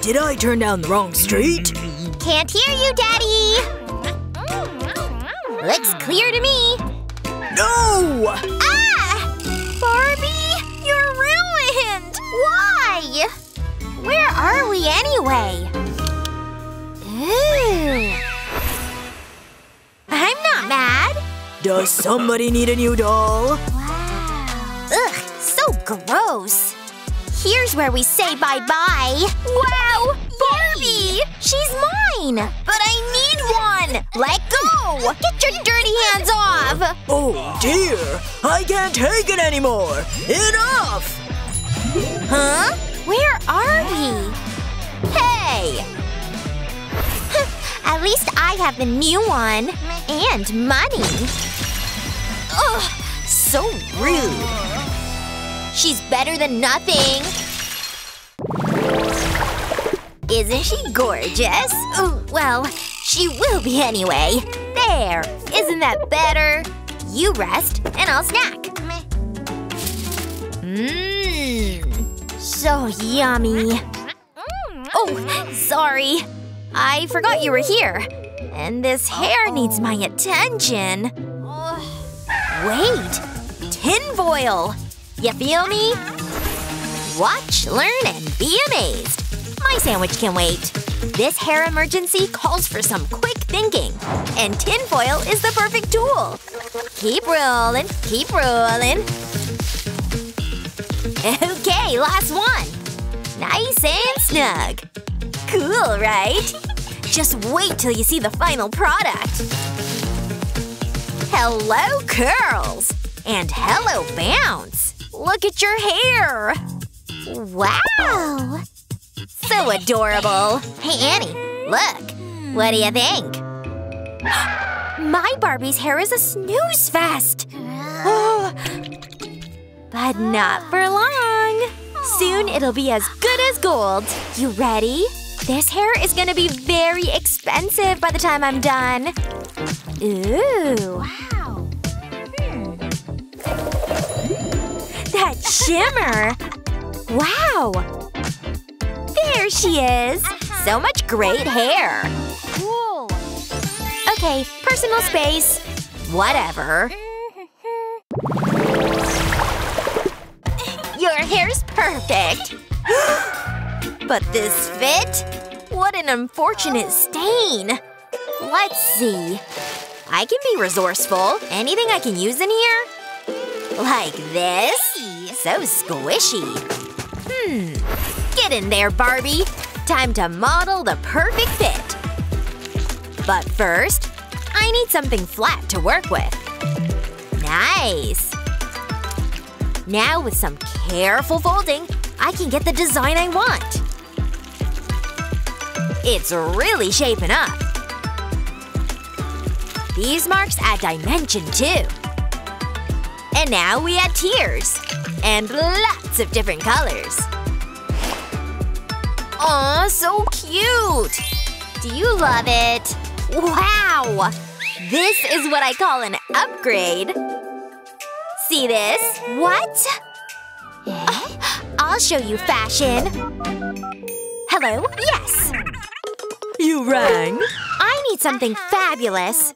Did I turn down the wrong street? Can't hear you, Daddy! Looks clear to me. No! Ah! Barbie, you're ruined! Why? Where are we anyway? Ooh. I'm not mad. Does somebody need a new doll? Wow. Ugh, so gross. Here's where we say bye-bye. Wow! Barbie! She's mine! But I need one! Let go! Get your dirty hands off! Oh dear! I can't take it anymore! Enough! Huh? Where are we? Hey! At least I have the new one. And money. Ugh! So rude. She's better than nothing. Isn't she gorgeous? Ooh, well, she will be anyway. There! Isn't that better? You rest, and I'll snack. Mmm. So yummy. Oh, sorry. I forgot you were here. And this hair needs my attention. Wait! Tinfoil! You feel me? Watch, learn, and be amazed. My sandwich can wait. This hair emergency calls for some quick thinking. And tinfoil is the perfect tool. Keep rolling, keep rolling. Okay, last one. Nice and snug. Cool, right? Just wait till you see the final product. Hello, curls! And hello, bounce! Look at your hair! Wow! So adorable! Hey, Annie, look! What do you think? My Barbie's hair is a snooze fest! But not for long! Soon it'll be as good as gold. You ready? This hair is gonna be very expensive by the time I'm done. Ooh. Wow. That shimmer! Wow! There she is! So much great hair! Cool. Okay, personal space. Whatever. Your hair's perfect! But this fit? What an unfortunate stain! Let's see. I can be resourceful. Anything I can use in here? Like this? So squishy. Get in there, Barbie. Time to model the perfect fit. But first, I need something flat to work with. Nice! Now with some careful folding, I can get the design I want. It's really shaping up. These marks add dimension, too. And now we add tears. And lots of different colors. Aw, so cute! Do you love it? Wow! This is what I call an upgrade. See this? What? I'll show you fashion. Hello? Yes! You rang? I need something fabulous.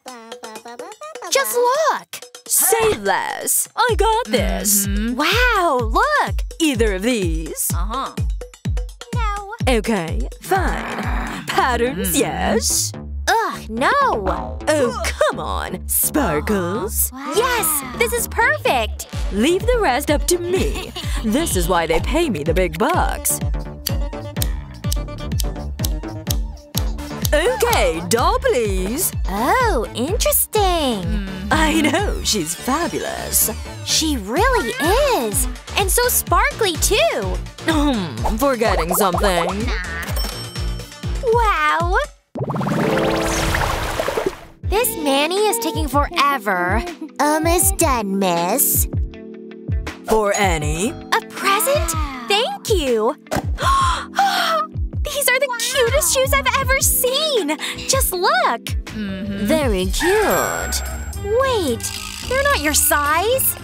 Just look! Say less. I got this. Wow, look! Either of these? No. Okay, fine. Patterns, yes? Ugh, no! Oh, come on. Sparkles? Yes! This is perfect! Leave the rest up to me. This is why they pay me the big bucks. Okay, doll please. Oh, interesting. I know, she's fabulous. She really is! And so sparkly, too! Forgetting something. Wow! This Manny is taking forever. Almost done, miss. For Annie? A present? Thank you! These are the cutest shoes I've ever seen! Just look! Very cute. Wait, they're not your size?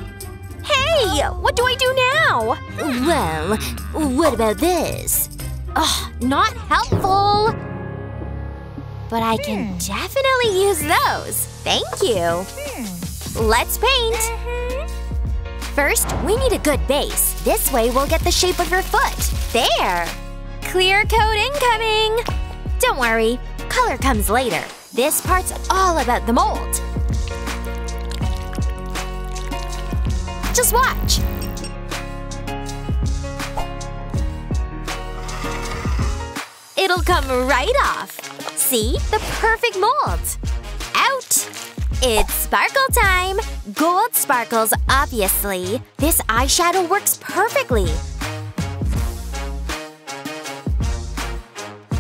Hey! What do I do now? Well, what about this? Ugh, not helpful. But I can definitely use those. Thank you. Let's paint. First, we need a good base. This way we'll get the shape of your foot. There. Clear coat incoming. Don't worry, color comes later. This part's all about the mold. Just watch. It'll come right off. See? The perfect mold. Out! It's sparkle time! Gold sparkles, obviously. This eyeshadow works perfectly.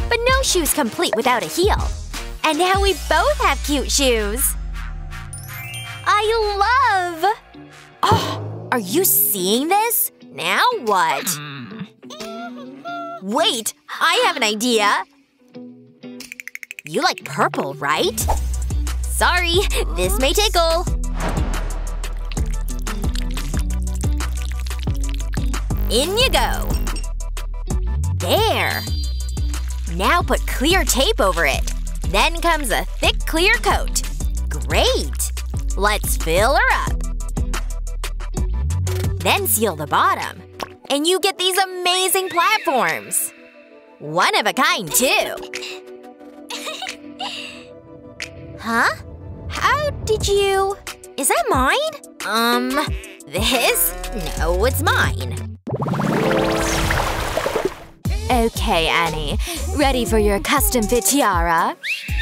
But no shoe's complete without a heel. And now we both have cute shoes. I love… Oh, are you seeing this? Now what? Wait, I have an idea. You like purple, right? Sorry, this may tickle. In you go. There. Now put clear tape over it. Then comes a thick clear coat. Great! Let's fill her up. Then seal the bottom. And you get these amazing platforms. One of a kind, too. Huh? How did you… Is that mine? This? No, it's mine. Okay, Annie. Ready for your custom-fit tiara?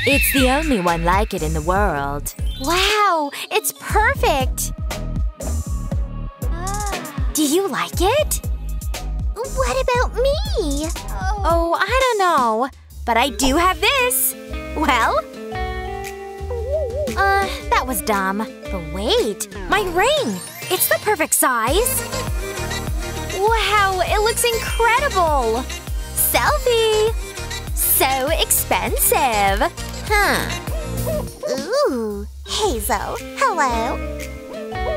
It's the only one like it in the world. Wow, it's perfect! Do you like it? What about me? Oh, I don't know. But I do have this. Well… that was dumb. But wait, my ring! It's the perfect size! Wow, it looks incredible! Selfie! So expensive! Huh. Ooh, Hazel, hello.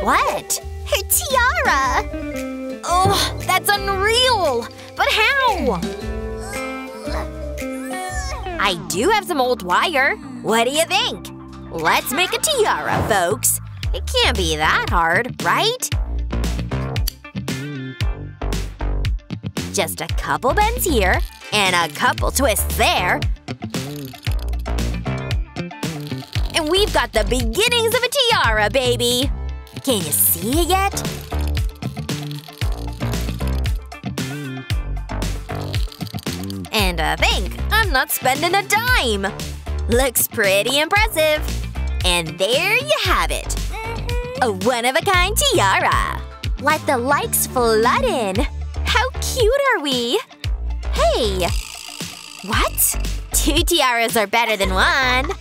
What? Her tiara! Oh, that's unreal! But how? I do have some old wire. What do you think? Let's make a tiara, folks. It can't be that hard, right? Just a couple bends here, and a couple twists there. And we've got the beginnings of a tiara, baby! Can you see it yet? And think, I'm not spending a dime! Looks pretty impressive. And there you have it. A one-of-a-kind tiara. Let the likes flood in. How cute are we? Hey! What? 2 tiaras are better than 1.